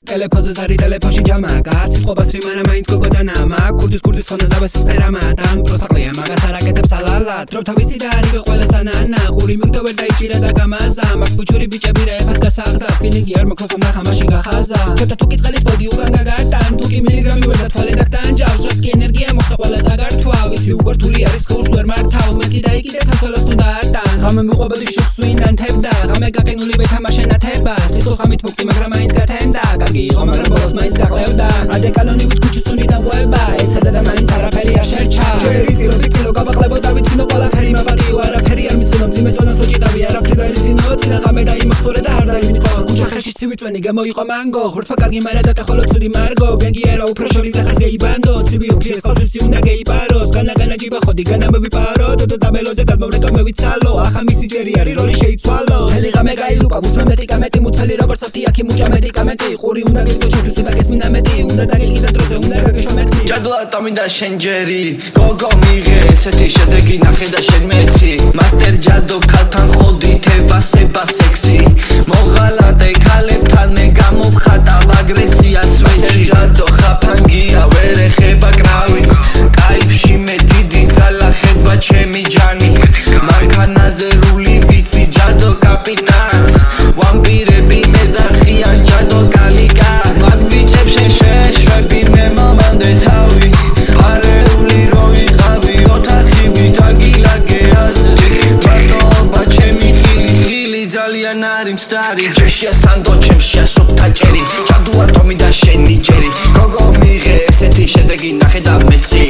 Telepoze zari teleposhi jamaga Sitqobas rimana mains gogodanama Kurdis khona dabasis qeramadan Prostaqliya maga saraketeb salalat Drop tavisi da arigo qvela sanana Quri migdober daichira da gamaza Mak buchuri bichebira efat gasaqda Feelingi ar makroson naxamashi gaxaza Chota tu kitqalit bodi ugan gagatan Tuki miligrami verda tvale daktan Javs raski energia moqsa qvela zagartva Visi ugor tuli aris khurs ver martavs Meti daigide tamsalos tu daatan Xame miqobadi shuksu inan tebda Xame gaqinuli betamashena tebas Tiqos xamit mukti magra mains gatenda Gagi iqo magra bolos mains gaqlevda Adekaloni vit kuchusuni dan qveba Etsada da mains arapeli ar shercha Jeri tilo bitilo gabaqlebo da vitsino qolaperi mabaqi araperi ar mitsuno mdzimetsona sochi davi arapri da rizino Tina xame da imxsore da ar da imitqo Kucha xeshi tsivitsveni gamoiqo mango Xurtfa kargi mara da taxolo tsudi margo Gengi era upro shori da xar geibando Tsivi uplies qavsvitsi unda geiparos Gana gana jiba xodi gana mebiparo Dodo dabelode gadmovreko mevitsalo Axa misi jeri ari roli sheitsvalo Teli xame gailupa busme medicamenti mutsali როგორც აფტიაქი მუჭა მედიკამენტი ყური უნდა გიგდო ჩემთვის უნდა გესმინა მეტი უნდა დაგიგიდე დროზე უნდა გაგეშვა მეთქი ჯადო ატომი და შენ ჯერი გოგო მიღე ესეთი შედეგი ნახე და შენ მეცი მასტერ ჯადო ქალთან ხოდი თევასება სექსი მოღალატე ქალებთან მე გამოვხატავ აგრესიას ვეჭი ჯადო ხაფანგია ვერ ეხება კრავი კაიფში მე დიდი ძალა ხედვა ჩემი ჯანი მანქანაზე რული ვიცი ჯადო კაპიტანს ვამპირები მეზარხიან ჯადო კალიკა მაგ ბიჭებს შეშვები მე მომანდე თავი არეული რო ვიყავი ოთახი ვითაგილაგე აზრი მარტოობა ჩემი ხილი ძალიან არის მცდარი ჩემშია სანდო ჩემშია სუფთა ჭერი ჯადო ატომი და შენი ჯერი გოგო მიღე ესეთი შედეგი ნახე და მეცი